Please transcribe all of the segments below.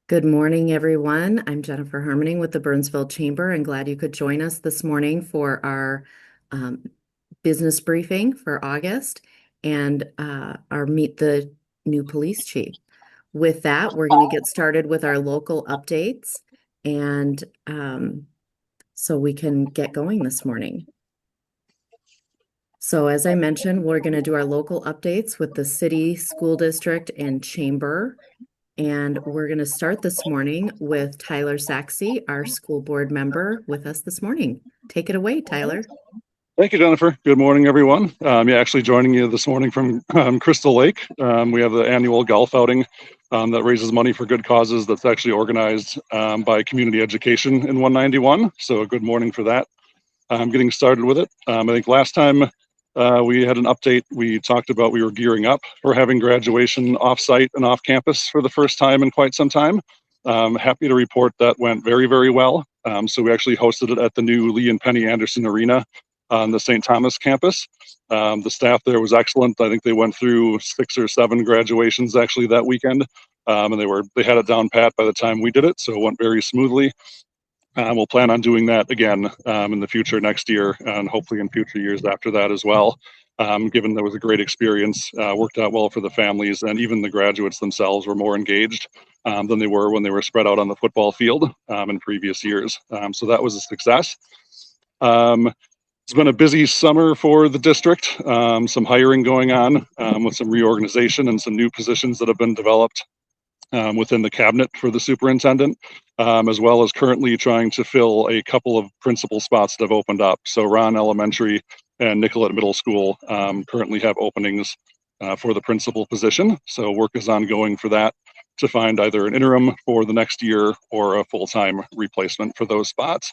Good morning, everyone. I'm Jennifer Harmoning with the Burnsville Chamber and glad you could join us this morning for our um, business briefing for August and our Meet the New Police Chief. With that, we're going to get started with our local updates and so we can get going this morning. So as I mentioned, we're going to do our local updates with the city, school district, and chamber. And we're going to start this morning with Tyler Saxey, our school board member, with us this morning. Take it away, Tyler. Thank you, Jennifer. Good morning, everyone. Actually joining you this morning from Crystal Lake. We have the annual golf outing that raises money for good causes that's actually organized by Community Education in 191. So a good morning for that. Getting started with it. I think last time we had an update, we talked about we were gearing up for having graduation off-site and off-campus for the first time in quite some time. Happy to report that went very, very well. So we actually hosted it at the new Lee and Penny Anderson Arena on the St. Thomas campus. The staff there was excellent. I think they went through 6 or 7 graduations actually that weekend. And they had it down pat by the time we did it, so it went very smoothly. We'll plan on doing that again in the future next year and hopefully in future years after that as well. Given that was a great experience, worked out well for the families, and even the graduates themselves were more engaged than they were when they were spread out on the football field in previous years. So that was a success. It's been a busy summer for the district, some hiring going on with some reorganization and some new positions that have been developed within the cabinet for the superintendent, as well as currently trying to fill a couple of principal spots that have opened up. So Ron Elementary and Nicollet Middle School currently have openings for the principal position. So work is ongoing for that to find either an interim for the next year or a full-time replacement for those spots.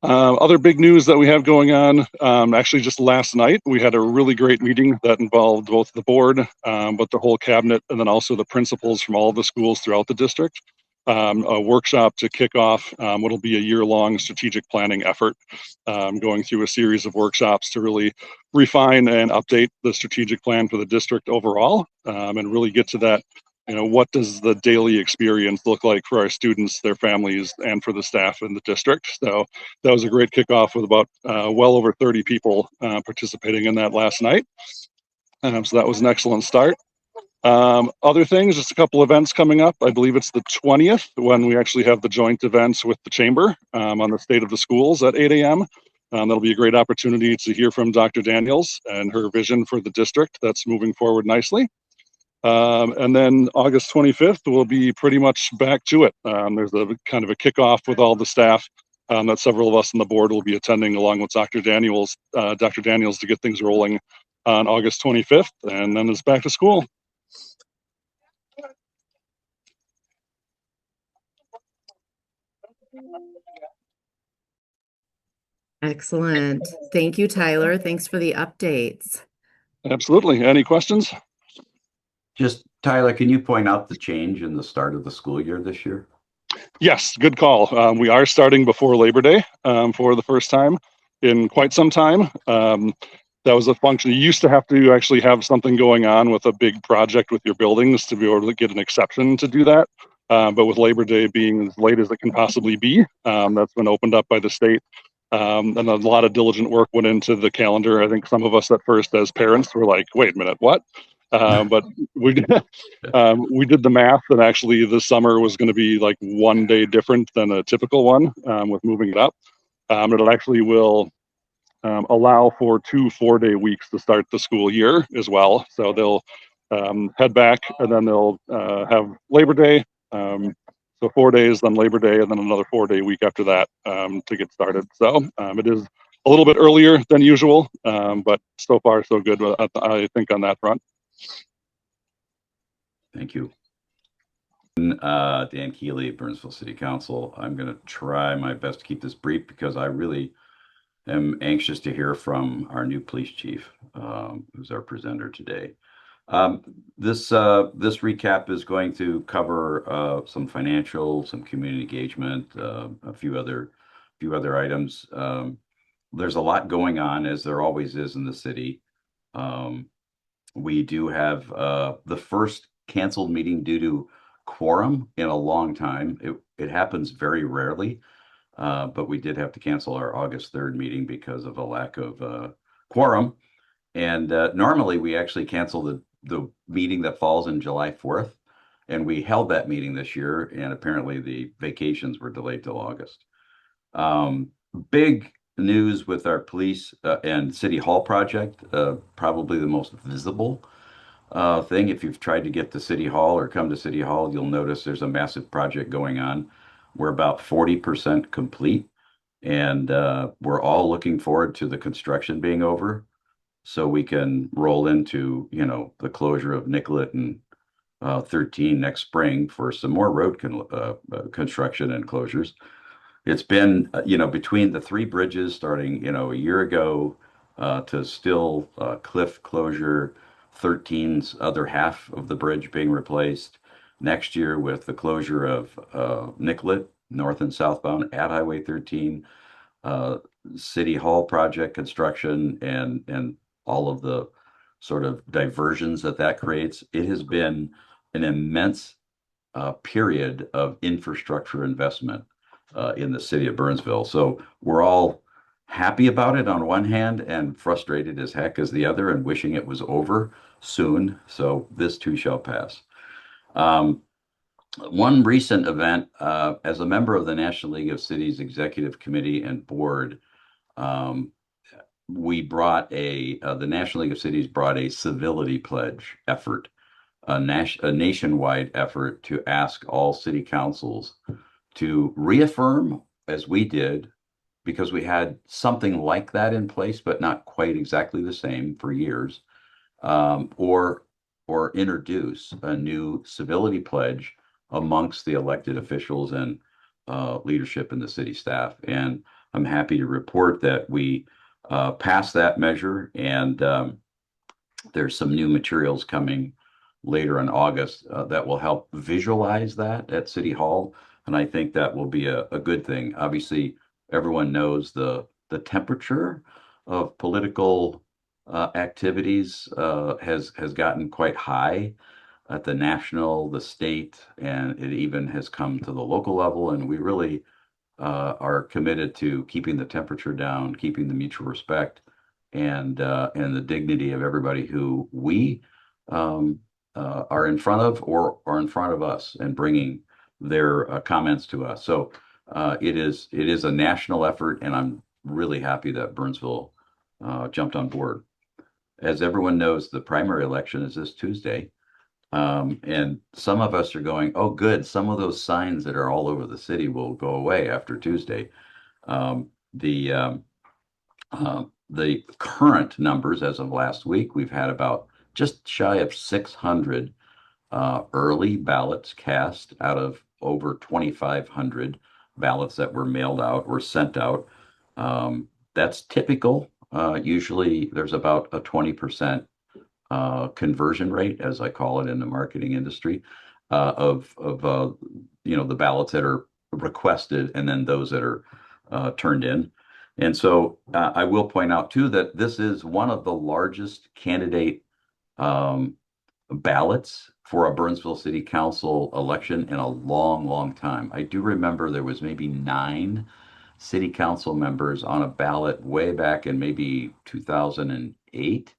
Other big news that we have going on, actually just last night, we had a really great meeting that involved both the board, but the whole cabinet, and then also the principals from all of the schools throughout the district. A workshop to kick off what'll be a year-long strategic planning effort, going through a series of workshops to really refine and update the strategic plan for the district overall, and really get to that, what does the daily experience look like for our students, their families, and for the staff in the district. So that was a great kickoff with about well over 30 people participating in that last night. So that was an excellent start. Other things, just a couple events coming up. I believe it's the 20th when we actually have the joint events with the chamber on the state of the schools at 8 a.m. That'll be a great opportunity to hear from Dr. Daniels and her vision for the district that's moving forward nicely. And then August 25th, we'll be pretty much back to it. There's a kind of a kickoff with all the staff that several of us on the board will be attending along with Dr. Daniels to get things rolling on August 25th, and then it's back to school. Excellent. Thank you, Tyler. Thanks for the updates. Absolutely. Any questions? Just, Tyler, can you point out the change in the start of the school year this year? Yes, good call. We are starting before Labor Day for the first time in quite some time. That was a function. You used to have to actually have something going on with a big project with your buildings to be able to get an exception to do that. But with Labor Day being as late as it can possibly be, that's been opened up by the state. And a lot of diligent work went into the calendar. I think some of us at first as parents were like, wait a minute, what? But we did the math, and actually this summer was going to be like one day different than a typical one with moving it up. It actually will allow for 2 4-day weeks to start the school year as well. So they'll head back, and then they'll have Labor Day. So 4 days, then Labor Day, and then another 4-day week after that to get started. So it is a little bit earlier than usual, but so far so good, I think, on that front. Thank you. Dan Keeley, Burnsville City Council. I'm going to try my best to keep this brief because I really am anxious to hear from our new police chief, who's our presenter today. This recap is going to cover some financial, some community engagement, a few other items. There's a lot going on, as there always is in the city. We do have the first canceled meeting due to quorum in a long time. It happens very rarely, but we did have to cancel our August 3rd meeting because of a lack of quorum. And normally we actually cancel the meeting that falls in July 4th. And we held that meeting this year, and apparently the vacations were delayed till August. Big news with our police and city hall project, probably the most visible thing. If you've tried to get to City Hall or come to City Hall, you'll notice there's a massive project going on. We're about 40% complete, and we're all looking forward to the construction being over so we can roll into, the closure of Nicollet and 13 next spring for some more road construction and closures. It's been, between the three bridges starting, a year ago to still cliff closure, 13's other half of the bridge being replaced. Next year with the closure of Nicollet, north and southbound at Highway 13, City Hall project construction, and all of the sort of diversions that creates. It has been an immense period of infrastructure investment in the city of Burnsville. So we're all happy about it on one hand and frustrated as heck as the other and wishing it was over soon. So this too shall pass. One recent event, as a member of the National League of Cities Executive Committee and Board, we brought the National League of Cities brought a civility pledge effort, a nationwide effort to ask all city councils to reaffirm, as we did, because we had something like that in place, but not quite exactly the same for years, or introduce a new civility pledge amongst the elected officials and leadership in the city staff. And I'm happy to report that we passed that measure, and there's some new materials coming later in August that will help visualize that at City Hall. And I think that will be a good thing. Obviously, everyone knows the temperature of political activities has gotten quite high at the national, the state, and it even has come to the local level. And we really are committed to keeping the temperature down, keeping the mutual respect, and the dignity of everybody who we are in front of or are in front of us, and bringing their comments to us. So it is a national effort, and I'm really happy that Burnsville jumped on board. As everyone knows, the primary election is this Tuesday. And some of us are going, oh, good. Some of those signs that are all over the city will go away after Tuesday. The current numbers as of last week, we've had about just shy of 600 early ballots cast out of over 2,500 ballots that were mailed out or sent out. That's typical. Usually there's about a 20% conversion rate, as I call it in the marketing industry, of the ballots that are requested and then those that are turned in. And so I will point out too that this is one of the largest candidate ballots for a Burnsville City Council election in a long, long time. I do remember there was maybe 9 city council members on a ballot way back in maybe 2008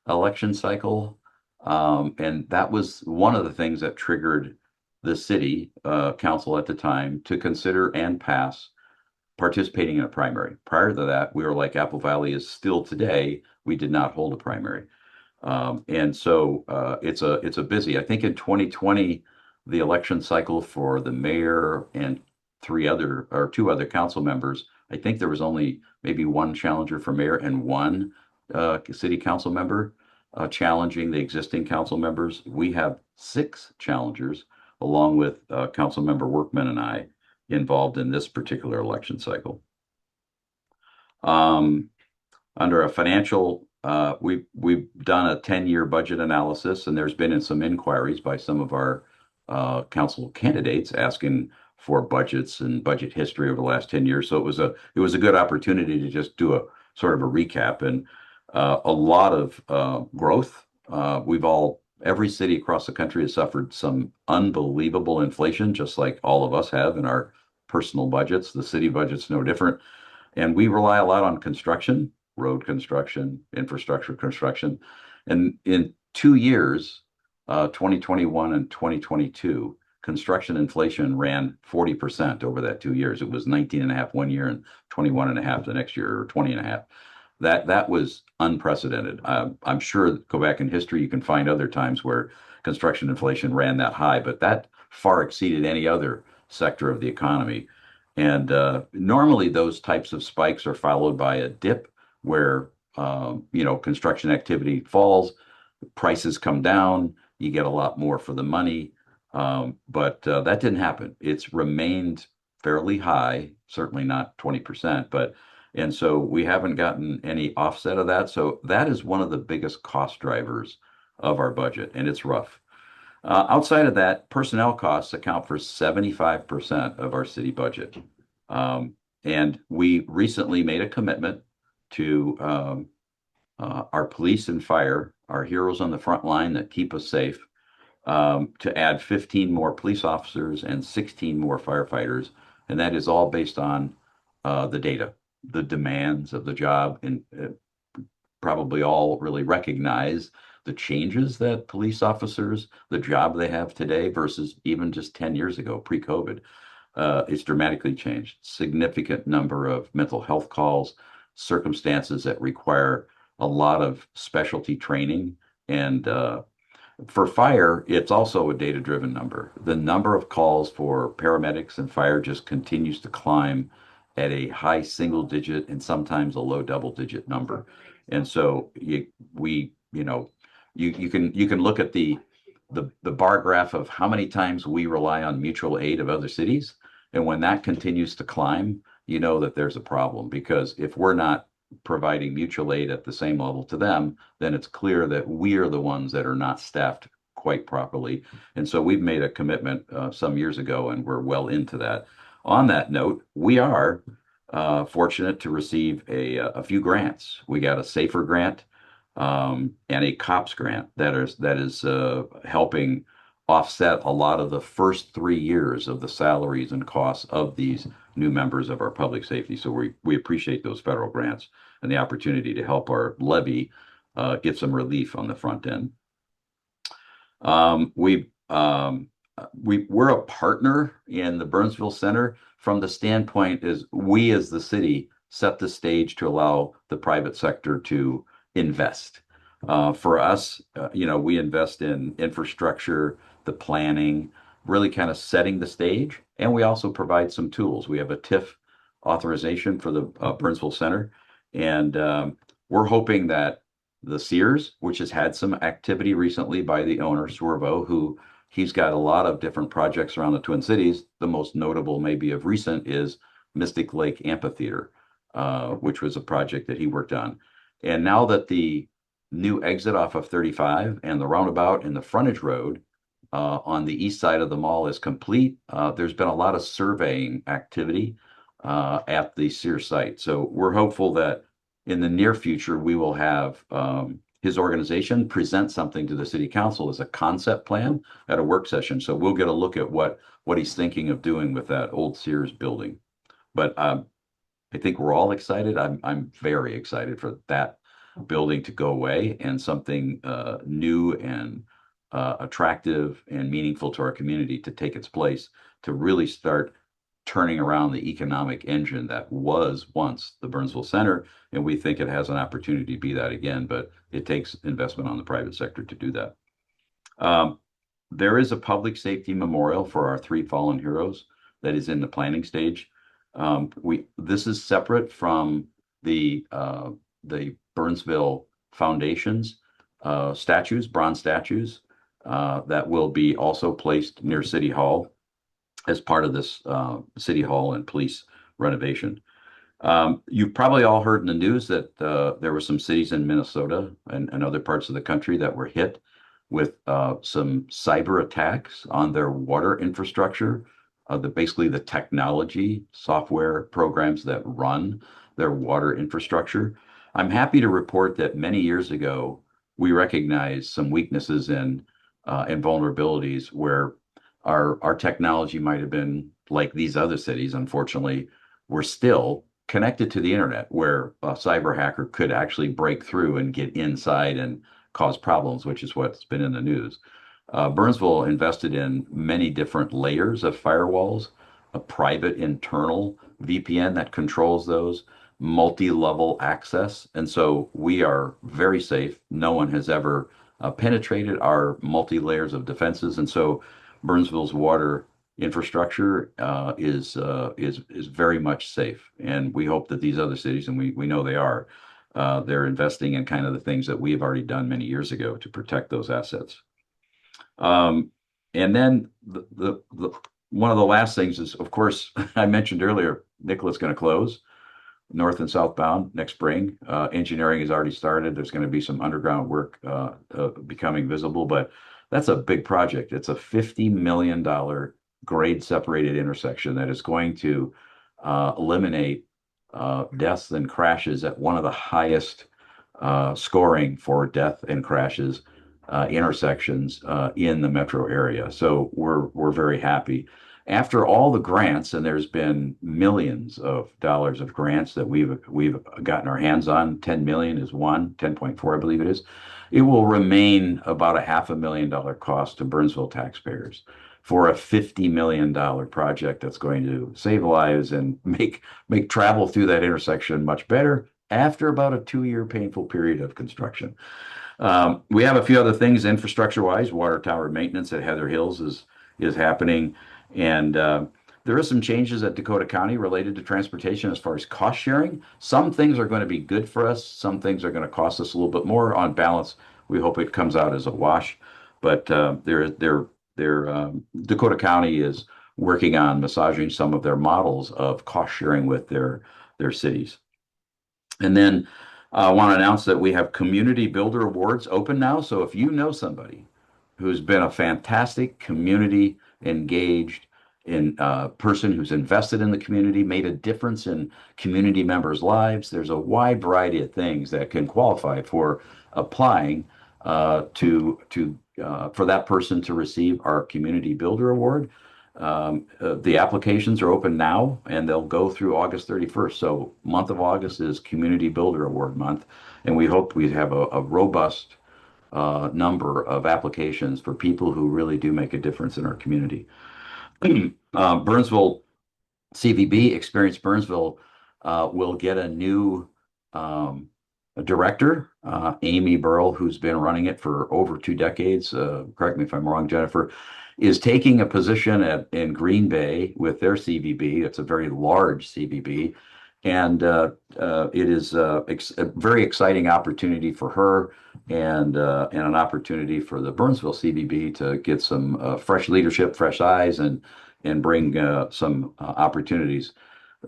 election cycle. And that was one of the things that triggered the city council at the time to consider and pass participating in a primary. Prior to that, we were like Apple Valley is still today. We did not hold a primary. And so it's a busy, I think in 2020, the election cycle for the mayor and 2 other council members, I think there was only maybe one challenger for mayor and one city council member challenging the existing council members. We have 6 challengers, along with council member Workman and I, involved in this particular election cycle. Under a financial, we've done a 10-year budget analysis, and there's been some inquiries by some of our council candidates asking for budgets and budget history over the last 10 years. So it was a good opportunity to just do a sort of a recap, and a lot of growth. We've all every city across the country has suffered some unbelievable inflation, just like all of us have in our personal budgets. The city budget's no different. And we rely a lot on construction, road construction, infrastructure construction. And in 2 years, 2021 and 2022, construction inflation ran 40% over that 2 years. It was 19 and a half one year and 21 and a half the next year, or 20 and a half. That was unprecedented. I'm sure, go back in history, you can find other times where construction inflation ran that high, but that far exceeded any other sector of the economy. And normally those types of spikes are followed by a dip where construction activity falls, prices come down, you get a lot more for the money. But that didn't happen. It's remained fairly high, certainly not 20%, but and so we haven't gotten any offset of that. So that is one of the biggest cost drivers of our budget, and it's rough. Outside of that, personnel costs account for 75% of our city budget. And we recently made a commitment to our police and fire, our heroes on the front line that keep us safe, to add 15 more police officers and 16 more firefighters. And that is all based on the data, the demands of the job, and probably all really recognize the changes that police officers, the job they have today versus even just 10 years ago, pre-COVID. It's dramatically changed. Significant number of mental health calls, circumstances that require a lot of specialty training. And for fire, it's also a data-driven number. The number of calls for paramedics and fire just continues to climb at a high single digit and sometimes a low double digit number. And so you can look at the bar graph of how many times we rely on mutual aid of other cities. And when that continues to climb, you know that there's a problem, because if we're not providing mutual aid at the same level to them, then it's clear that we are the ones that are not staffed quite properly. And so we've made a commitment some years ago, and we're well into that. On that note, we are fortunate to receive a few grants. We got a SAFER grant and a COPS grant that is helping offset a lot of the first 3 years of the salaries and costs of these new members of our public safety. So we appreciate those federal grants and the opportunity to help our levy get some relief on the front end. We're a partner in the Burnsville Center from the standpoint is we as the city set the stage to allow the private sector to invest. For us, we invest in infrastructure, the planning, really kind of setting the stage. And we also provide some tools. We have a TIF authorization for the Burnsville Center. And we're hoping that the Sears, which has had some activity recently by the owner, Swervo, who he's got a lot of different projects around the Twin Cities. The most notable, maybe of recent, is Mystic Lake Amphitheater, which was a project that he worked on. And now that the new exit off of 35 and the roundabout and the frontage road on the east side of the mall is complete, there's been a lot of surveying activity at the Sears site. So we're hopeful that in the near future, we will have his organization present something to the city council as a concept plan at a work session. So we'll get a look at what he's thinking of doing with that old Sears building. But I think we're all excited. I'm very excited for that building to go away and something new and attractive and meaningful to our community to take its place, to really start turning around the economic engine that was once the Burnsville Center. And we think it has an opportunity to be that again, but it takes investment on the private sector to do that. There is a public safety memorial for our 3 fallen heroes that is in the planning stage. This is separate from the Burnsville Foundation's statues, bronze statues, that will be also placed near City Hall as part of this City Hall and police renovation. You've probably all heard in the news that there were some cities in Minnesota and other parts of the country that were hit with some cyber attacks on their water infrastructure, basically the technology software programs that run their water infrastructure. I'm happy to report that many years ago, we recognize some weaknesses and vulnerabilities where our technology might have been like these other cities. Unfortunately, we're still connected to the internet, where a cyber hacker could actually break through and get inside and cause problems, which is what's been in the news. Burnsville invested in many different layers of firewalls, a private internal VPN that controls those, multi-level access. And so we are very safe. No one has ever penetrated our multi-layers of defenses. And so Burnsville's water infrastructure is very much safe. And we hope that these other cities, and we know they are, they're investing in kind of the things that we have already done many years ago to protect those assets. And then the one of the last things is, of course, I mentioned earlier, Nicola's going to close north and southbound next spring. Engineering has already started. There's going to be some underground work becoming visible, but that's a big project. It's a $50 million grade separated intersection that is going to eliminate deaths and crashes at one of the highest scoring for death and crashes intersections in the metro area. So we're very happy. After all the grants, and there's been millions of dollars of grants that we've gotten our hands on, 10 million is one, 10.4, I believe it is. It will remain about a $500,000 cost to Burnsville taxpayers for a $50 million project that's going to save lives and make travel through that intersection much better after about a 2-year painful period of construction. We have a few other things infrastructure-wise. Water tower maintenance at Heather Hills is happening, and there is some changes at Dakota County related to transportation as far as cost sharing. Some things are going to be good for us. Some things are going to cost us a little bit more. On balance, we hope it comes out as a wash. But Dakota County is working on massaging some of their models of cost sharing with their cities. And then I want to announce that we have Community Builder Awards open now. So if you know somebody who's been a fantastic community engaged in person who's invested in the community, made a difference in community members' lives, there's a wide variety of things that can qualify for applying for that person to receive our Community Builder Award. The applications are open now and they'll go through August 31st. So month of August is Community Builder Award month. And we hope we have a robust number of applications for people who really do make a difference in our community. Burnsville CVB, Experience Burnsville, will get a new director, Amy Burrell, who's been running it for over 2 decades. Correct me if I'm wrong, Jennifer, is taking a position in Green Bay with their CVB. It's a very large CVB, and it is a very exciting opportunity for her and an opportunity for the Burnsville CVB to get some fresh leadership, fresh eyes, and bring some opportunities.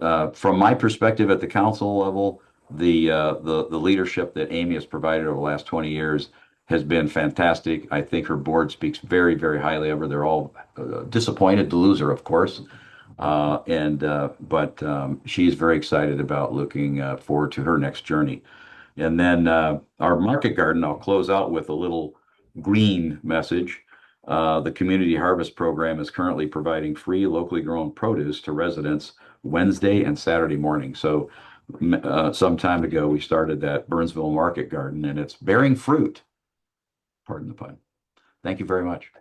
From my perspective at the council level, the leadership that Amy has provided over the last 20 years has been fantastic. I think her board speaks very, very highly of her. They're all disappointed to lose her, of course. But she's very excited about looking forward to her next journey. And then our market garden, I'll close out with a little green message. The Community Harvest Program is currently providing free locally grown produce to residents Wednesday and Saturday morning. So some time ago, we started that Burnsville Market Garden, and it's bearing fruit. Pardon the pun. Thank you very much.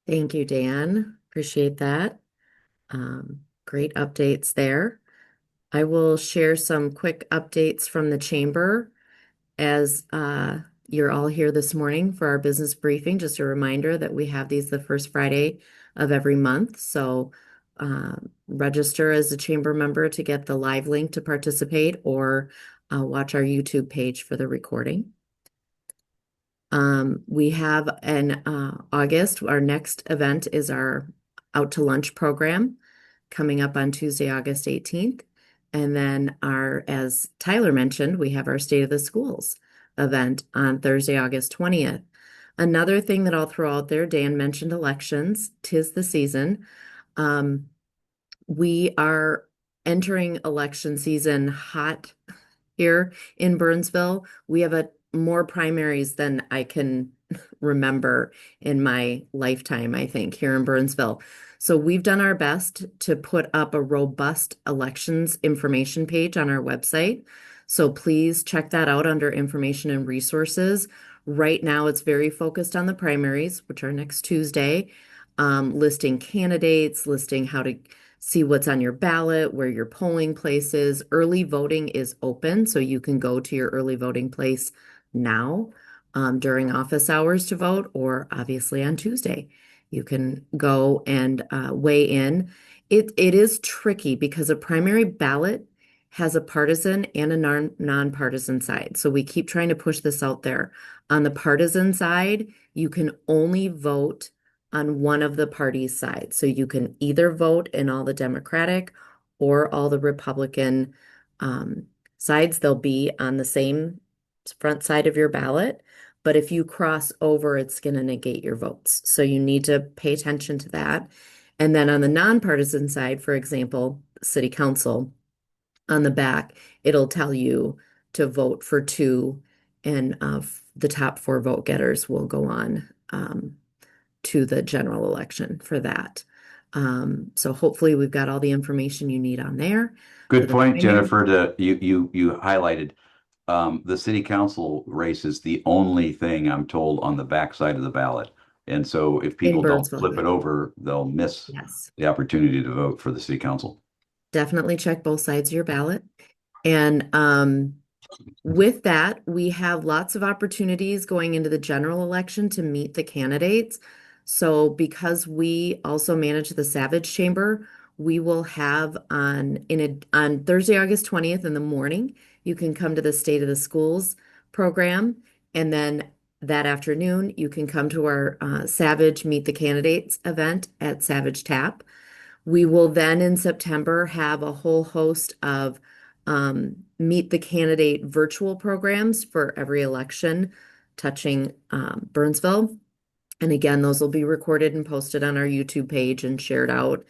Thank you, Dan. Appreciate that. Great updates there. I will share some quick updates from the chamber as you're all here this morning for our business briefing. Just a reminder that we have these the first Friday of every month. So register as a chamber member to get the live link to participate, or watch our YouTube page for the recording. We have in August, our next event is our Out to Lunch program coming up on Tuesday, August 18th. And then as Tyler mentioned, we have our State of the Schools event on Thursday, August 20th. Another thing that I'll throw out there, Dan mentioned elections, 'tis the season. We are entering election season hot here in Burnsville. We have more primaries than I can remember in my lifetime, I think, here in Burnsville. So we've done our best to put up a robust elections information page on our website. So please check that out under information and resources. Right now, it's very focused on the primaries, which are next Tuesday, listing candidates, listing how to see what's on your ballot, where your polling place is. Early voting is open, so you can go to your early voting place now during office hours to vote, or obviously on Tuesday. You can go and weigh in. It is tricky because a primary ballot has a partisan and a nonpartisan side. So we keep trying to push this out there. On the partisan side, you can only vote on one of the party's sides. So you can either vote in all the Democratic or all the Republican sides. They'll be on the same front side of your ballot. But if you cross over, it's going to negate your votes. So you need to pay attention to that. And then on the nonpartisan side, for example, city council, on the back, it'll tell you to vote for two, and the top four vote getters will go on to the general election for that. So hopefully we've got all the information you need on there for Good the point, primary. Jennifer. You highlighted the city council race is the only thing I'm told on the backside of the ballot. And so if In people don't Burnsville. flip it over, they'll miss Yes. the opportunity to vote for the city council. Definitely check both sides of your ballot. And with that, we have lots of opportunities going into the general election to meet the candidates. So because we also manage the Savage Chamber, we will have on Thursday, August 20th in the morning, you can come to the State of the Schools program. And then that afternoon, you can come to our Savage Meet the Candidates event at Savage Tap. We will then in September have a whole host of meet the candidate virtual programs for every election touching Burnsville. And again, those will be recorded and posted on our YouTube page and shared out.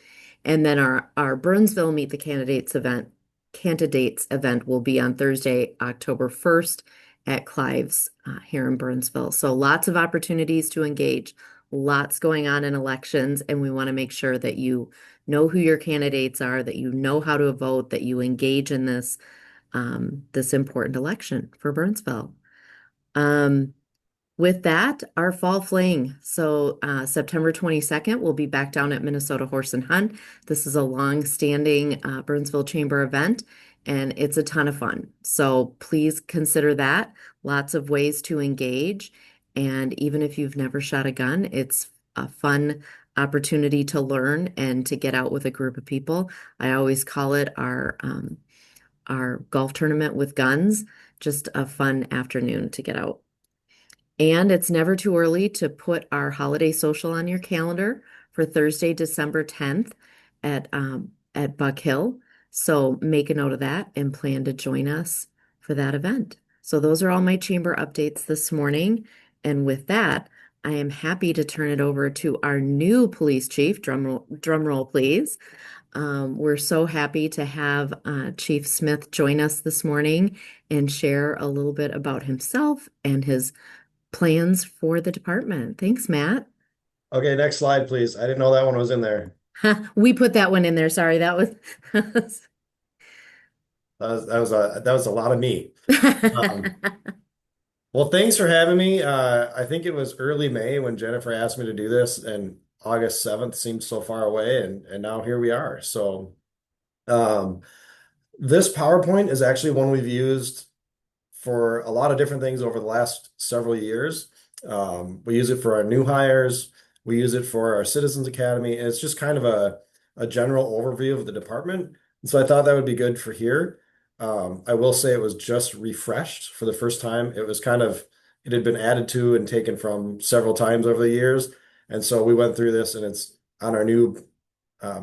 And then our Burnsville Meet the Candidates event will be on Thursday, October 1st at Clive's here in Burnsville. So lots of opportunities to engage, lots going on in elections, and we want to make sure that you know who your candidates are, that you know how to vote, that you engage in this important election for Burnsville. With that, our fall fling. So September 22nd, we'll be back down at Minnesota Horse and Hunt. This is a long-standing Burnsville Chamber event, and it's a ton of fun. So please consider that. Lots of ways to engage. And even if you've never shot a gun, it's a fun opportunity to learn and to get out with a group of people. I always call it our golf tournament with guns, just a fun afternoon to get out. And it's never too early to put our holiday social on your calendar for Thursday, December 10th at Buck Hill. So make a note of that and plan to join us for that event. So those are all my chamber updates this morning. And with that, I am happy to turn it over to our new police chief. Drum roll, please. We're so happy to have Chief Smith join us this morning and share a little bit about himself and his plans for the department. Thanks, Matt. Okay, next slide, please. I didn't know that one was in there. We put that one in there. Sorry, that was That was a lot of me. Well, thanks for having me. I think it was early May when Jennifer asked me to do this, and August 7th seemed so far away, and now here we are. So this PowerPoint is actually one we've used for a lot of different things over the last several years. We use it for our new hires. We use it for our Citizens Academy. And it's just kind of a general overview of the department. And so I thought that would be good for here. I will say it was just refreshed for the first time. It had been added to and taken from several times over the years. And so we went through this, and it's on our new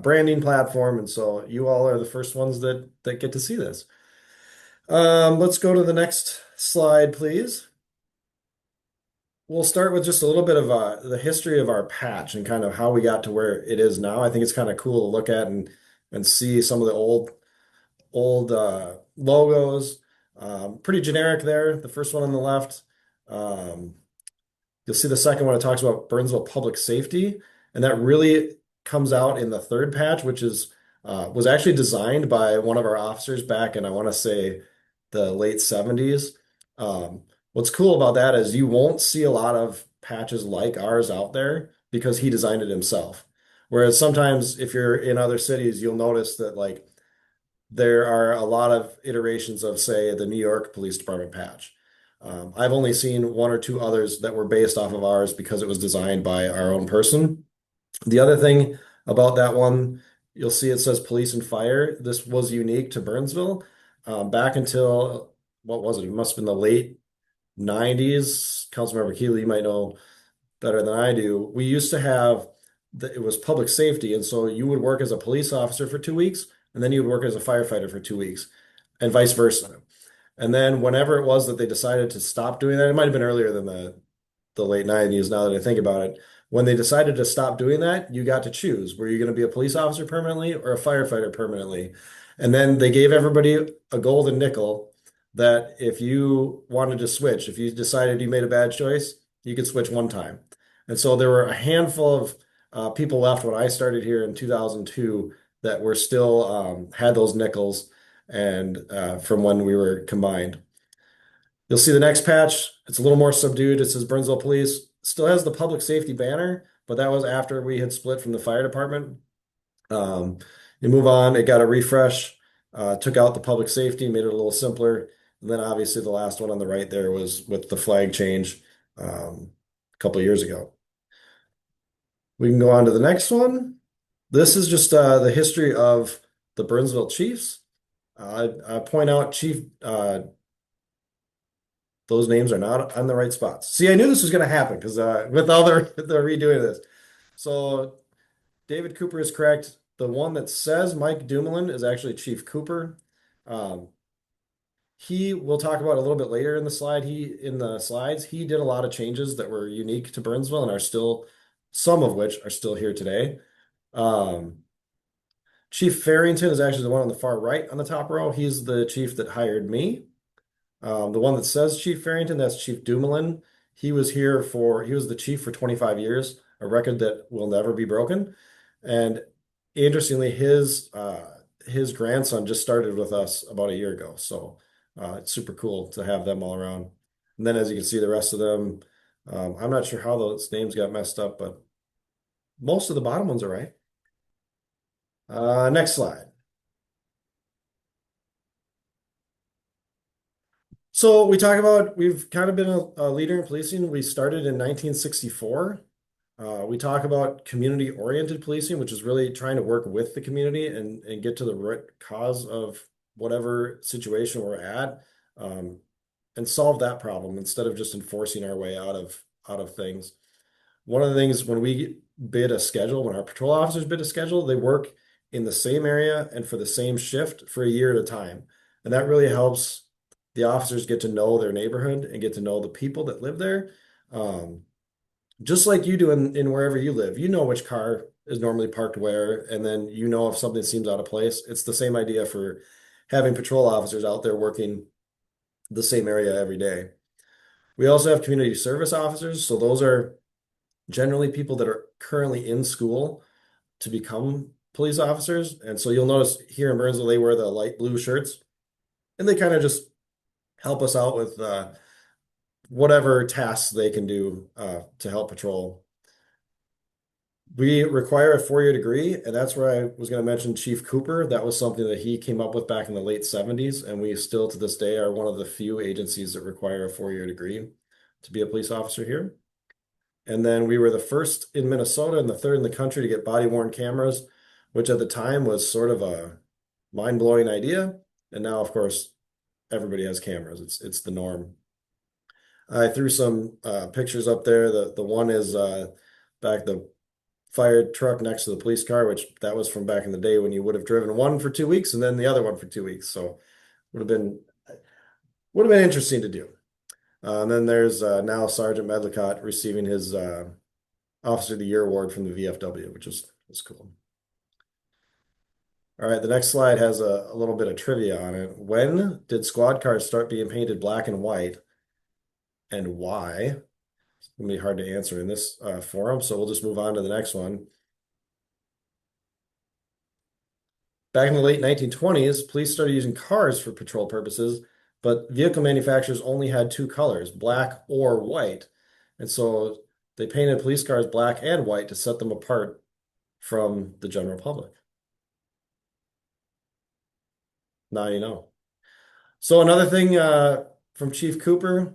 branding platform. And so you all are the first ones that get to see this. Let's go to the next slide, please. We'll start with just a little bit of the history of our patch and kind of how we got to where it is now. I think it's kind of cool to look at and see some of the old old logos. Pretty generic there. The first one on the left. Um, You'll see the second one, it talks about Burnsville public safety, and that really comes out in the third patch, which is was actually designed by one of our officers back in, I want to say, the late 70s. What's cool about that is you won't see a lot of patches like ours out there because he designed it himself. Whereas sometimes if you're in other cities, you'll notice that like there are a lot of iterations of, say, the New York Police Department patch. I've only seen one or two others that were based off of ours because it was designed by our own person. The other thing about that one, you'll see it says police and fire. This was unique to Burnsville. Back until, what was it? It must have been the late 90s. Councilmember Keeley, you might know better than I do. We used to have, it was public safety. And so you would work as a police officer for 2 weeks, and then you would work as a firefighter for 2 weeks, and vice versa. And then whenever it was that they decided to stop doing that, it might have been earlier than the late 90s, now that I think about it. When they decided to stop doing that, you got to choose. Were you going to be a police officer permanently or a firefighter permanently? And then they gave everybody a golden nickel that if you wanted to switch, if you decided you made a bad choice, you could switch one time. And so there were a handful of people left when I started here in 2002 that were still had those nickels and from when we were combined. You'll see the next patch. It's a little more subdued. It says Burnsville Police. Still has the public safety banner, but that was after we had split from the fire department. You move on, it got a refresh, took out the public safety, made it a little simpler. And then obviously the last one on the right there was with the flag change a couple of years ago. We can go on to the next one. This is just the history of the Burnsville Chiefs. I point out Chief, those names are not on the right spots. See, I knew this was going to happen because with all the redoing this. So David Cooper is correct. The one that says Mike Dumoulin is actually Chief Cooper. We'll talk about a little bit later in the slides. He did a lot of changes that were unique to Burnsville and are still, some of which are still here today. Chief Farrington is actually the one on the far right on the top row. He's the chief that hired me. The one that says Chief Farrington, that's Chief Dumoulin. He was the chief for 25 years, a record that will never be broken. And interestingly, his grandson just started with us about a year ago. So it's super cool to have them all around. And then as you can see, the rest of them, I'm not sure how those names got messed up, but most of the bottom ones are right. Next slide. So we've kind of been a leader in policing. We started in 1964. We talk about community-oriented policing, which is really trying to work with the community and get to the root cause of whatever situation we're at, and solve that problem instead of just enforcing our way out of things. One of the things when our patrol officers bid a schedule, they work in the same area and for the same shift for a year at a time. And that really helps the officers get to know their neighborhood and get to know the people that live there. Just like you do in wherever you live, you know which car is normally parked where, and then you know if something seems out of place. It's the same idea for having patrol officers out there working the same area every day. We also have community service officers. So those are generally people that are currently in school to become police officers. And so you'll notice here in Burnsville, they wear the light blue shirts, and they kind of just help us out with whatever tasks they can do to help patrol. We require a 4-year degree, and that's where I was going to mention Chief Cooper. That was something that he came up with back in the late 70s, and we still to this day are one of the few agencies that require a 4-year degree to be a police officer here. And then we were the first in Minnesota and the third in the country to get body-worn cameras, which at the time was sort of a mind-blowing idea. And now, of course, everybody has cameras. It's the norm. I threw some pictures up there. The one is back the fire truck next to the police car, which that was from back in the day when you would have driven one for 2 weeks and then the other one for 2 weeks. So would have been interesting to do. And then there's now Sergeant Medlicott receiving his Officer of the Year award from the VFW, which is cool. All right, the next slide has a little bit of trivia on it. When did squad cars start being painted black and white, and why? It's gonna be hard to answer in this forum, so we'll just move on to the next one. Back in the late 1920s, police started using cars for patrol purposes, but vehicle manufacturers only had two colors, black or white. And so they painted police cars black and white to set them apart from the general public. Now you know. So another thing from Chief Cooper,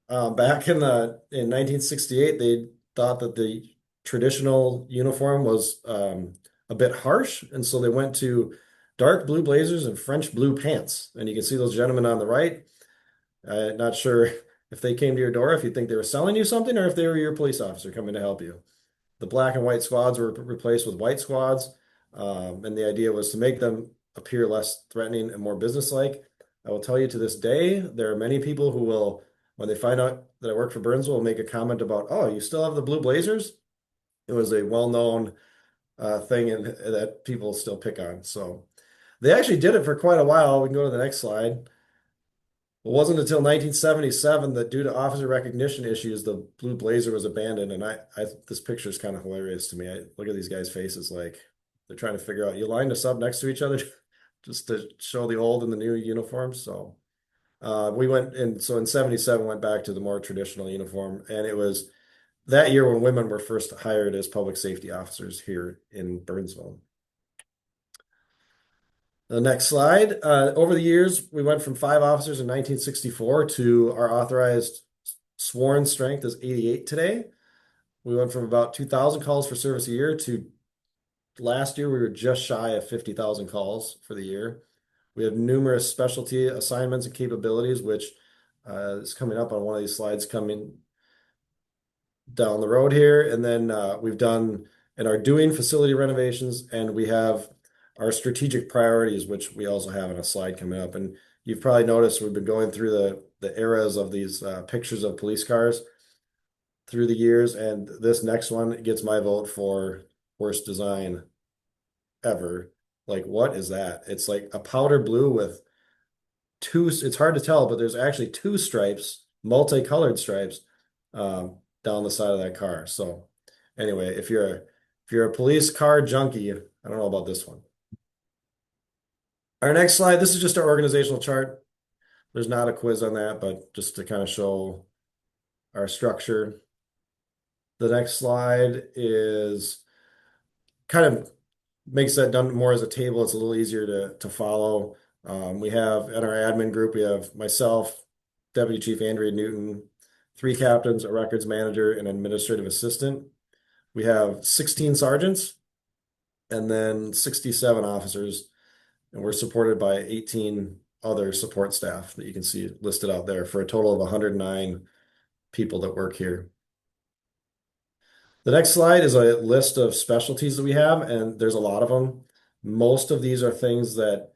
back in 1968, they thought that the traditional uniform was a bit harsh, and so they went to dark blue blazers and French blue pants. And you can see those gentlemen on the right. Not sure if they came to your door, if you think they were selling you something, or if they were your police officer coming to help you. The black and white squads were replaced with white squads, and the idea was to make them appear less threatening and more businesslike. I will tell you to this day, there are many people who will, when they find out that I work for Burnsville, will make a comment about, "Oh, you still have the blue blazers?" It was a well-known thing that people still pick on. So they actually did it for quite a while. We can go to the next slide. It wasn't until 1977 that, due to officer recognition issues, the blue blazer was abandoned. And this picture is kind of hilarious to me. I look at these guys' faces like they're trying to figure out. You lined us up next to each other just to show the old and the new uniforms. So we went in. So in 77, went back to the more traditional uniform, and it was that year when women were first hired as public safety officers here in Burnsville. The next slide. Over the years, we went from 5 officers in 1964 to our authorized sworn strength is 88 today. We went from about 2,000 calls for service a year to last year, we were just shy of 50,000 calls for the year. We have numerous specialty assignments and capabilities, which is coming up on one of these slides coming down the road here. And then we've done and are doing facility renovations, and we have our strategic priorities, which we also have on a slide coming up. And you've probably noticed we've been going through the eras of these pictures of police cars through the years, and this next one gets my vote for worst design ever. Like, what is that? It's like a powder blue with it's hard to tell, but there's actually two stripes, multicolored stripes, down the side of that car. So anyway, if you're a police car junkie, I don't know about this one. Our next slide, this is just our organizational chart. There's not a quiz on that, but just to kind of show our structure. The next slide is kind of makes that done more as a table. It's a little easier to follow. We have in our admin group, we have myself, Deputy Chief Andrea Newton, 3 captains, a records manager, and an administrative assistant. We have 16 sergeants and then 67 officers, and we're supported by 18 other support staff that you can see listed out there for a total of 109 people that work here. The next slide is a list of specialties that we have, and there's a lot of them. Most of these are things that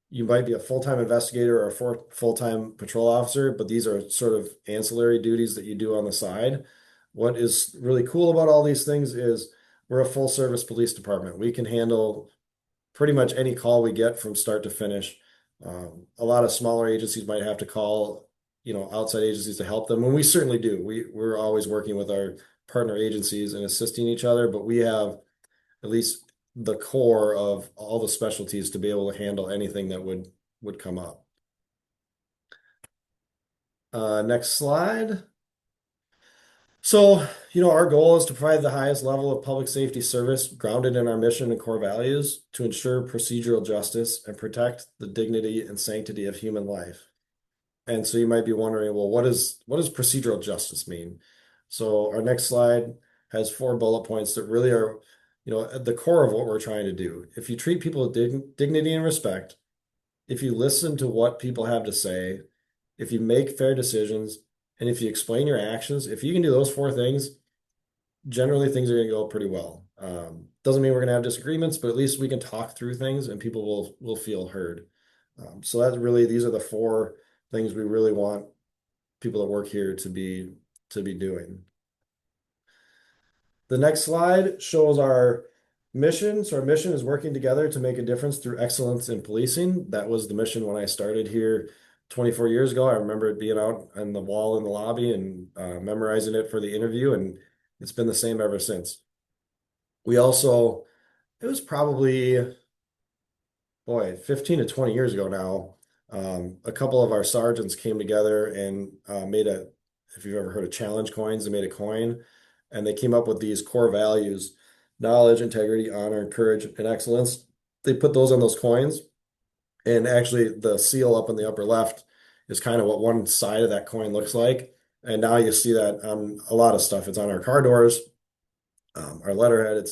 you might be a full-time investigator or a full-time patrol officer, but these are sort of ancillary duties that you do on the side. What is really cool about all these things is we're a full-service police department. We can handle pretty much any call we get from start to finish. A lot of smaller agencies might have to call, outside agencies to help them, and we certainly do. We're always working with our partner agencies and assisting each other, but we have at least the core of all the specialties to be able to handle anything that would come up. Next slide. So, our goal is to provide the highest level of public safety service grounded in our mission and core values to ensure procedural justice and protect the dignity and sanctity of human life. And so you might be wondering, well, what does procedural justice mean? So our next slide has 4 bullet points that really are, at the core of what we're trying to do. If you treat people with dignity and respect, if you listen to what people have to say, if you make fair decisions, and if you explain your actions, if you can do those 4 things, generally things are going to go pretty well. Doesn't mean we're going to have disagreements, but at least we can talk through things and people will feel heard. So that's really, these are the 4 things we really want people that work here to be doing. The next slide shows our mission. So our mission is working together to make a difference through excellence in policing. That was the mission when I started here 24 years ago. I remember it being out on the wall in the lobby and memorizing it for the interview, and it's been the same ever since. We also, it was probably, boy, 15 to 20 years ago now. A couple of our sergeants came together and made a, if you've ever heard of challenge coins, they made a coin and they came up with these core values: knowledge, integrity, honor, courage, and excellence. They put those on those coins. And actually, the seal up in the upper left is kind of what one side of that coin looks like. And now you see that on a lot of stuff. It's on our car doors, our letterhead.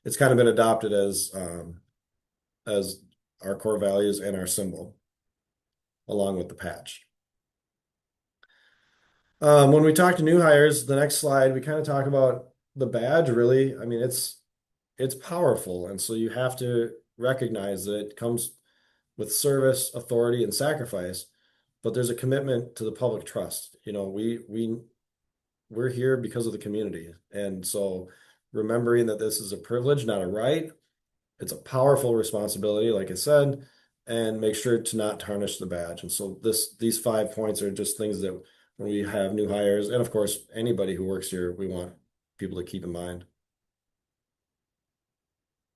It's kind of been adopted as our core values and our symbol, along with the patch. When we talk to new hires, the next slide, we kind of talk about the badge, really. I mean, it's powerful. And so you have to recognize that it comes with service, authority, and sacrifice, but there's a commitment to the public trust. You know, we're here because of the community. And so remembering that this is a privilege, not a right, it's a powerful responsibility, like I said, and make sure to not tarnish the badge. And so these 5 points are just things that when we have new hires, and of course, anybody who works here, we want people to keep in mind.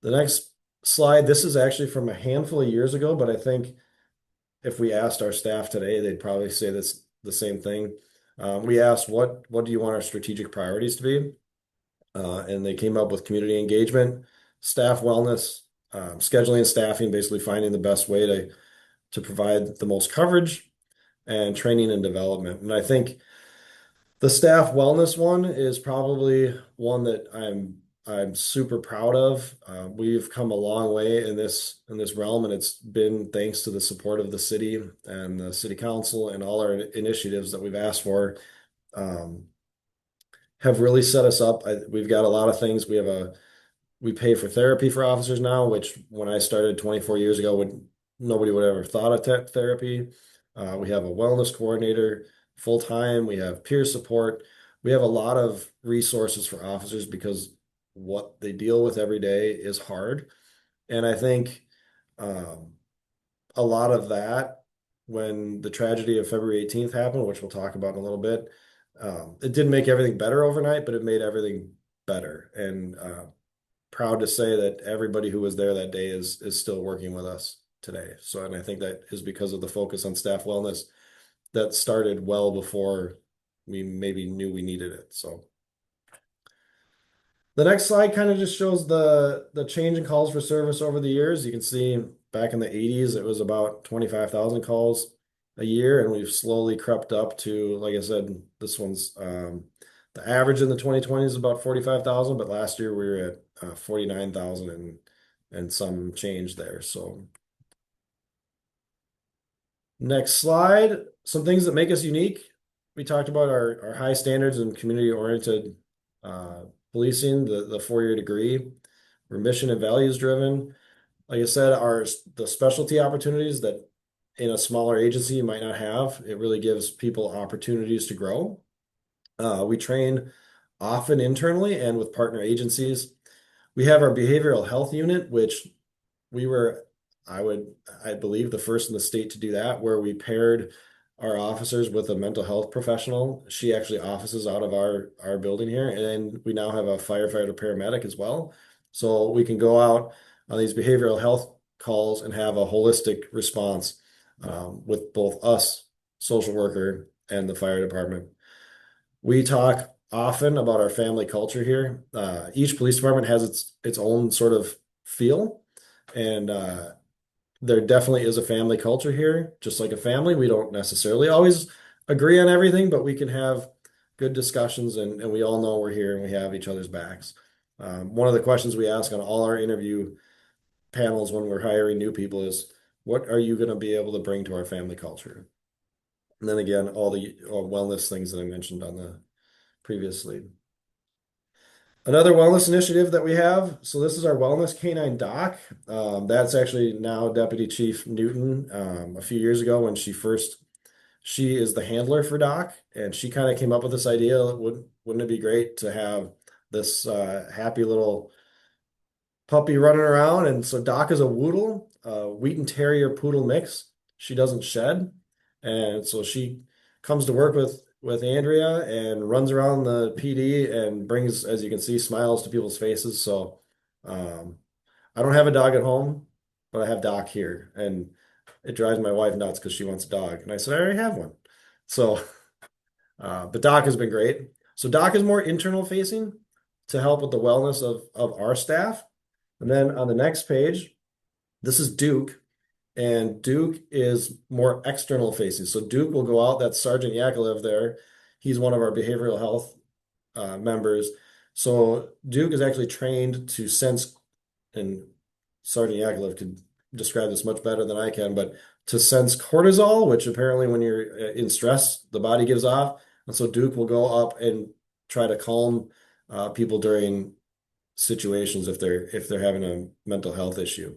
The next slide, this is actually from a handful of years ago, but I think if we asked our staff today, they'd probably say this the same thing. We asked, what do you want our strategic priorities to be? And they came up with community engagement, staff wellness, scheduling and staffing, basically finding the best way to provide the most coverage, and training and development. And I think the staff wellness one is probably one that I'm super proud of. We've come a long way in this realm, and it's been thanks to the support of the city and the city council, and all our initiatives that we've asked for have really set us up. We've got a lot of things. We pay for therapy for officers now, which when I started 24 years ago, nobody would ever thought of therapy. We have a wellness coordinator full time. We have peer support. We have a lot of resources for officers because what they deal with every day is hard. And I think a lot of that, when the tragedy of February 18th happened, which we'll talk about in a little bit, it didn't make everything better overnight, but it made everything better. And proud to say that everybody who was there that day is still working with us today. So, and I think that is because of the focus on staff wellness that started well before we maybe knew we needed it. So the next slide kind of just shows the change in calls for service over the years. You can see back in the 80s, it was about 25,000 calls a year, and we've slowly crept up to, like I said, this one's the average in the 2020s is about 45,000, but last year we were at 49,000 and some change there. So next slide, some things that make us unique. We talked about our high standards and community-oriented policing, the 4-year degree. We're mission and values driven. Like I said, the specialty opportunities that in a smaller agency you might not have. It really gives people opportunities to grow. We train often internally and with partner agencies. We have our behavioral health unit, which we were, I believe, the first in the state to do that, where we paired our officers with a mental health professional. She actually offices out of our building here, and we now have a firefighter paramedic as well. So we can go out on these behavioral health calls and have a holistic response with both us, social worker, and the fire department. We talk often about our family culture here. Each police department has its own sort of feel, and there definitely is a family culture here. Just like a family, we don't necessarily always agree on everything, but we can have good discussions, and we all know we're here and we have each other's backs. One of the questions we ask on all our interview panels when we're hiring new people is, what are you going to be able to bring to our family culture? And then again, all the wellness things that I mentioned on the previously. Another wellness initiative that we have, so this is our wellness canine doc. That's actually now Deputy Chief Newton. A few years ago when she is the handler for Doc, and she kind of came up with this idea, wouldn't it be great to have this happy little puppy running around. And so Doc is a Woodle, Wheaten Terrier Poodle mix. She doesn't shed. And so she comes to work with Andrea and runs around the PD and brings, as you can see, smiles to people's faces. So um, I don't have a dog at home, but I have Doc here. And it drives my wife nuts because she wants a dog. And I said, I already have one. So, but Doc has been great. So Doc is more internal facing to help with the wellness of our staff. And then on the next page, this is Duke, and Duke is more external facing. So Duke will go out. That's Sergeant Yakovlev there. He's one of our behavioral health members. So Duke is actually trained to sense, and Sergeant Yakovlev could describe this much better than I can, but to sense cortisol, which apparently when you're in stress, the body gives off. And so Duke will go up and try to calm people during situations if they're having a mental health issue.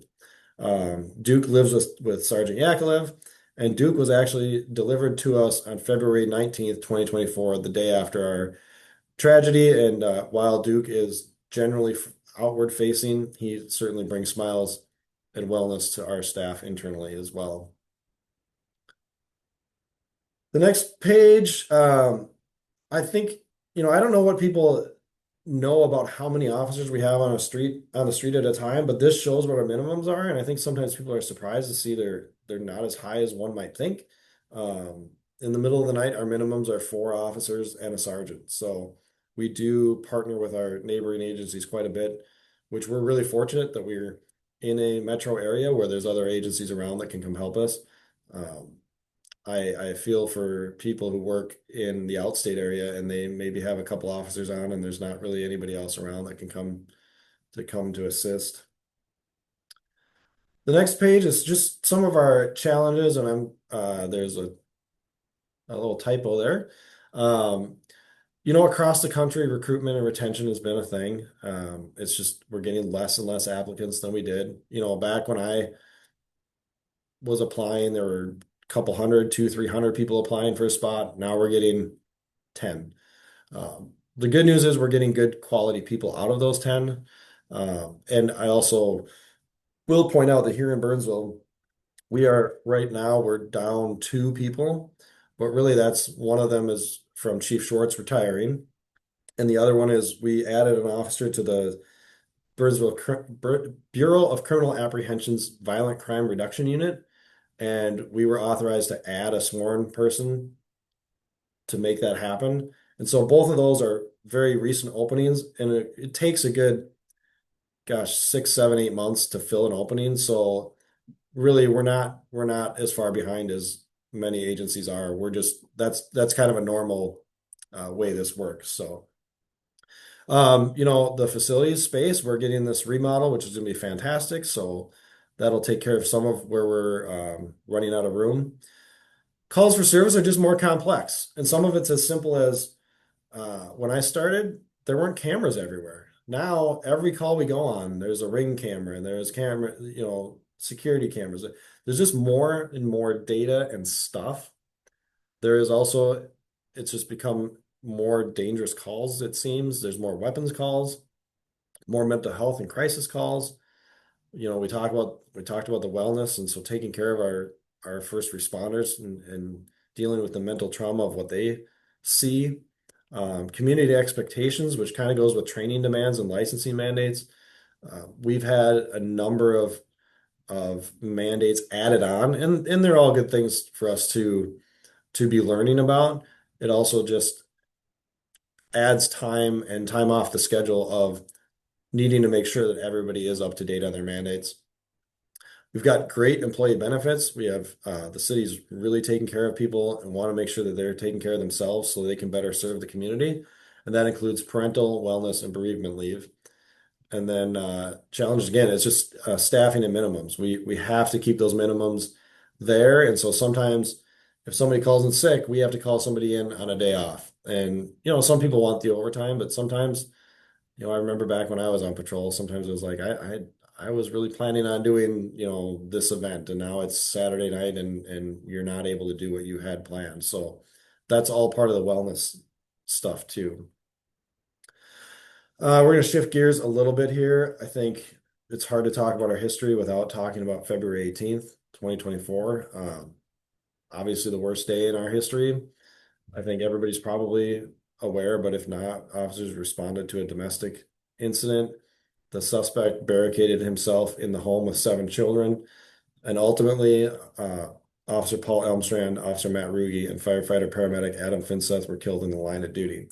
Duke lives with Sergeant Yakovlev, and Duke was actually delivered to us on February 19th, 2024, the day after our tragedy. And while Duke is generally outward facing, he certainly brings smiles and wellness to our staff internally as well. The next page, I think, I don't know what people know about how many officers we have on the street at a time, but this shows what our minimums are, and I think sometimes people are surprised to see they're not as high as one might think. In the middle of the night, our minimums are 4 officers and a sergeant. So we do partner with our neighboring agencies quite a bit, which we're really fortunate that we're in a metro area where there's other agencies around that can come help us. I feel for people who work in the outstate area and they maybe have a couple officers on and there's not really anybody else around that can come to assist. The next page is just some of our challenges, and there's a little typo there. Across the country, recruitment and retention has been a thing. It's just we're getting less and less applicants than we did. Back when I was applying, there were couple hundred, 200-300 people applying for a spot. Now we're getting 10. The good news is we're getting good quality people out of those 10. And I also will point out that here in Burnsville, right now, we're down 2 people, but really that's one of them is from Chief Schwartz retiring. And the other one is we added an officer to the Burnsville Bureau of Criminal Apprehension's Violent Crime Reduction Unit. And we were authorized to add a sworn person to make that happen. And so both of those are very recent openings, and it takes a good, 6, 7, 8 months to fill an opening. So really, we're not as far behind as many agencies are. That's kind of a normal way this works. So, the facilities space, we're getting this remodel, which is going to be fantastic. So that'll take care of some of where we're running out of room. Calls for service are just more complex. And some of it's as simple as when I started, there weren't cameras everywhere. Now, every call we go on, there's a ring camera and there's security cameras. There's just more and more data and stuff. There is also, it's just become more dangerous calls, it seems. There's more weapons calls, more mental health and crisis calls. We talked about the wellness, and so taking care of our first responders and dealing with the mental trauma of what they see. Community expectations, which kind of goes with training demands and licensing mandates. We've had a number of mandates added on, and they're all good things for us to be learning about. It also just adds time and time off the schedule of needing to make sure that everybody is up to date on their mandates. We've got great employee benefits. We have the city's really taking care of people and want to make sure that they're taking care of themselves so they can better serve the community. And that includes parental, wellness, and bereavement leave. And then challenges again, it's just staffing and minimums. We have to keep those minimums there. And so sometimes if somebody calls in sick, we have to call somebody in on a day off. And some people want the overtime, but sometimes I remember back when I was on patrol, sometimes it was like I was really planning on doing, this event, and now it's Saturday night and you're not able to do what you had planned. So that's all part of the wellness stuff too. We're going to shift gears a little bit here. I think it's hard to talk about our history without talking about February 18th, 2024. Obviously the worst day in our history. I think everybody's probably aware, but if not, officers responded to a domestic incident. The suspect barricaded himself in the home with 7 children, and ultimately, Officer Paul Elmstrand, Officer Matt Ruge, and firefighter paramedic Adam Finseth were killed in the line of duty.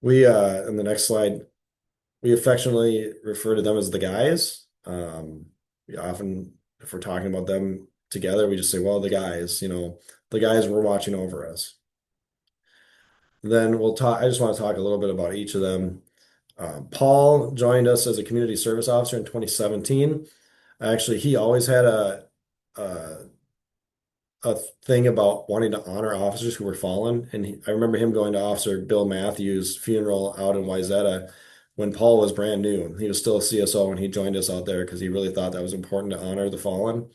In the next slide, we affectionately refer to them as the guys. We often, if we're talking about them together, we just say, well, the guys, the guys were watching over us. Then we'll talk, I just want to talk a little bit about each of them. Paul joined us as a community service officer in 2017. Actually, he always had a, a thing about wanting to honor officers who were fallen. And I remember him going to Officer Bill Matthews' funeral out in Wayzata when Paul was brand new. He was still a CSO when he joined us out there because he really thought that was important to honor the fallen.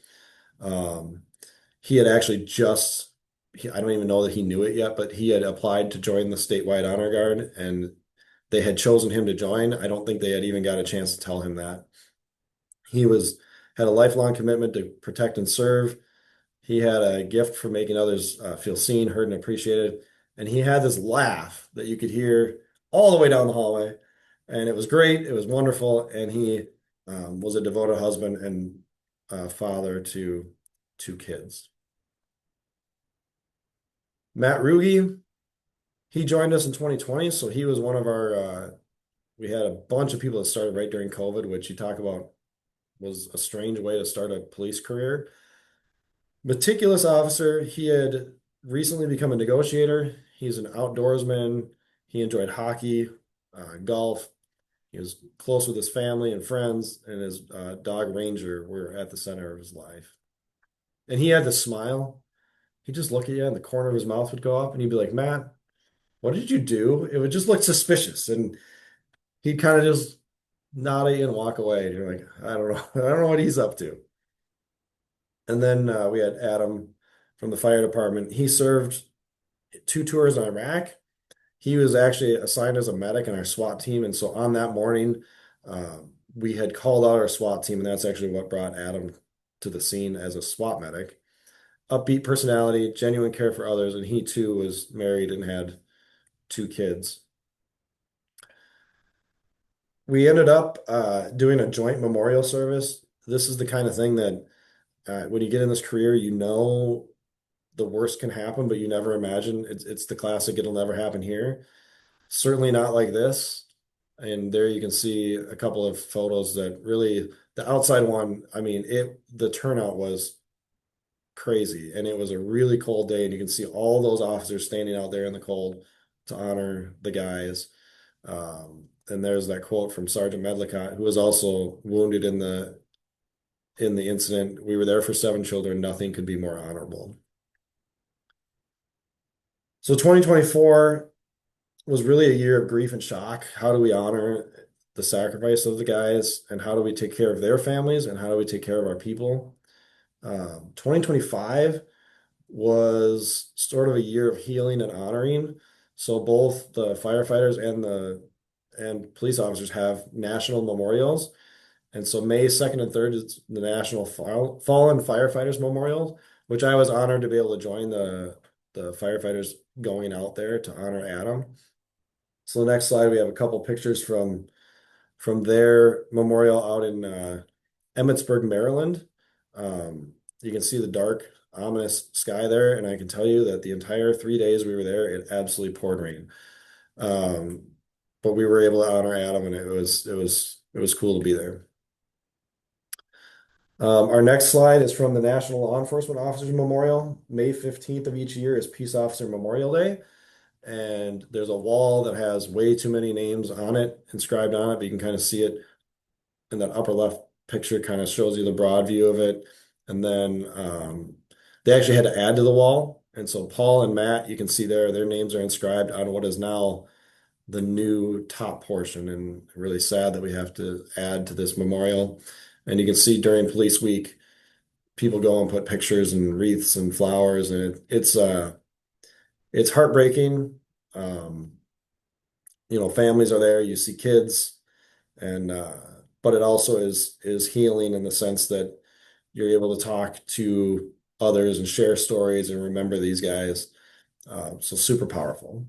He had actually I don't even know that he knew it yet, but he had applied to join the statewide honor guard and they had chosen him to join. I don't think they had even got a chance to tell him that. Had a lifelong commitment to protect and serve. He had a gift for making others feel seen, heard, and appreciated. And he had this laugh that you could hear all the way down the hallway. And it was great. It was wonderful. And he was a devoted husband and father to 2 kids. Matt Ruge, he joined us in 2020. So he was one of we had a bunch of people that started right during COVID, which you talk about was a strange way to start a police career. Meticulous officer. He had recently become a negotiator. He's an outdoorsman. He enjoyed hockey, golf. He was close with his family and friends, and his dog Ranger were at the center of his life. And he had this smile. He'd just look at you, and the corner of his mouth would go up, and he'd be like, Matt, what did you do? It would just look suspicious. And he'd kind of just nod at you and walk away. And you're like, I don't know. I don't know what he's up to. And then we had Adam from the fire department. He served 2 tours in Iraq. He was actually assigned as a medic in our SWAT team. And so on that morning, we had called out our SWAT team, and that's actually what brought Adam to the scene as a SWAT medic. Upbeat personality, genuine care for others, and he too was married and had 2 kids. We ended up doing a joint memorial service. This is the kind of thing that when you get in this career, the worst can happen, but you never imagine. It's the classic, it'll never happen here. Certainly not like this. And there you can see a couple of photos that really, the outside one, I mean, the turnout was crazy. And it was a really cold day, and you can see all those officers standing out there in the cold to honor the guys. And there's that quote from Sergeant Medlicott, who was also wounded in the incident. We were there for 7 children. Nothing could be more honorable. So 2024 was really a year of grief and shock. How do we honor the sacrifice of the guys, and how do we take care of their families, and how do we take care of our people? 2025 was sort of a year of healing and honoring. So both the firefighters and police officers have national memorials. And so May 2nd and 3rd is the National Fallen Firefighters Memorial, which I was honored to be able to join the firefighters going out there to honor Adam. So the next slide, we have a couple pictures from their memorial out in Emmitsburg, Maryland. You can see the dark, ominous sky there, and I can tell you that the entire 3 days we were there, it absolutely poured rain. But we were able to honor Adam, and it was cool to be there. Our next slide is from the National Law Enforcement Officers Memorial. May 15th of each year is Peace Officer Memorial Day. And there's a wall that has way too many names on it, inscribed on it, but you can kind of see it in that upper left picture, kind of shows you the broad view of it. And then they actually had to add to the wall. And so Paul and Matt, you can see there, their names are inscribed on what is now the new top portion. And really sad that we have to add to this memorial. And you can see during Police Week, people go and put pictures and wreaths and flowers, and it's heartbreaking. Families are there. You see kids, and but it also is healing in the sense that you're able to talk to others and share stories and remember these guys. So super powerful.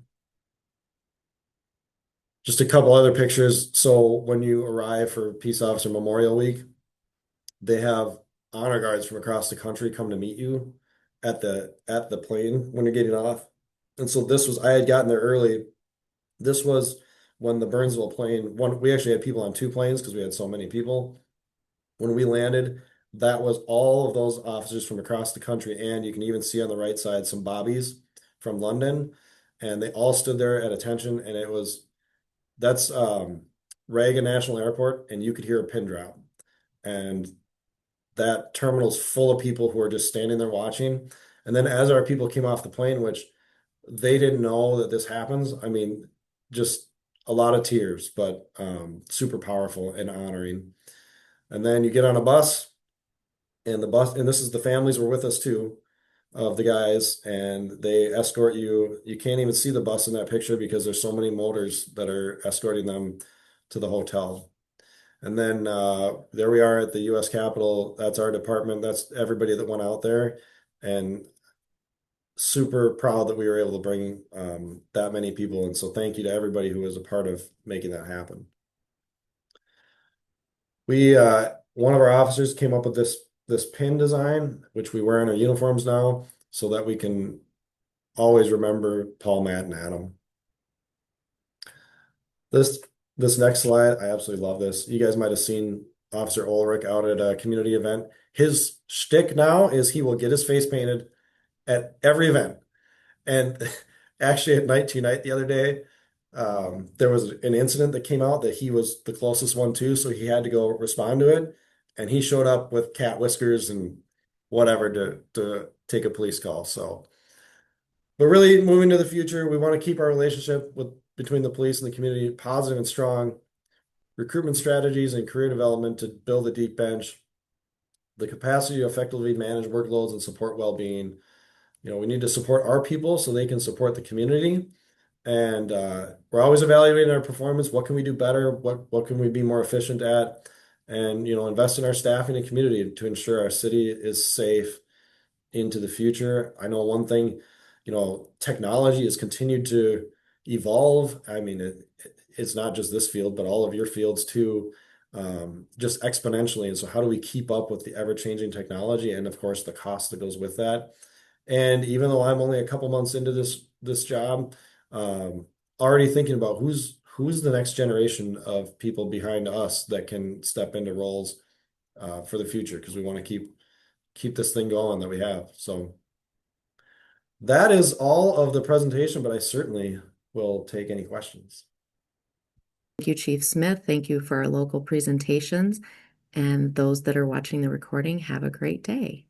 Just a couple other pictures. So when you arrive for Peace Officer Memorial Week, they have honor guards from across the country come to meet you at the plane when you're getting off. And so this was I had gotten there early. This was when the Burnsville plane, one we actually had people on two planes because we had so many people. When we landed, that was all of those officers from across the country, and you can even see on the right side some bobbies from London, and they all stood there at attention, and that's Reagan National Airport, and you could hear a pin drop. And that terminal's full of people who are just standing there watching. And then as our people came off the plane, which they didn't know that this happens, I mean, just a lot of tears, but super powerful and honoring. And then you get on a bus, and this is the families were with us too, of the guys, and they escort you. You can't even see the bus in that picture because there's so many motors that are escorting them to the hotel. And then there we are at the U.S. Capitol. That's our department. That's everybody that went out there, and super proud that we were able to bring that many people. And so thank you to everybody who was a part of making that happen. One of our officers came up with this pin design, which we wear in our uniforms now, so that we can always remember Paul, Matt, and Adam. This next slide, I absolutely love this. You guys might have seen Officer Ulrich out at a community event. His shtick now is he will get his face painted at every event. And actually at night tonight the other day, there was an incident that came out that he was the closest one to, so he had to go respond to it. And he showed up with cat whiskers and whatever to take a police call. So, but really moving to the future, we want to keep our relationship between the police and the community positive and strong. Recruitment strategies and career development to build a deep bench. The capacity to effectively manage workloads and support well-being. We need to support our people so they can support the community. And we're always evaluating our performance. What can we do better? What can we be more efficient at? And invest in our staffing and community to ensure our city is safe into the future. I know one thing, technology has continued to evolve. I mean, it's not just this field, but all of your fields too, just exponentially. And so how do we keep up with the ever-changing technology and of course the cost that goes with that? And even though I'm only a couple months into this job, already thinking about who's the next generation of people behind us that can step into roles for the future, because we want to keep this thing going that we have. So that is all of the presentation, but I certainly will take any questions. Thank you, Chief Smith. Thank you for our local presentations. And those that are watching the recording, have a great day.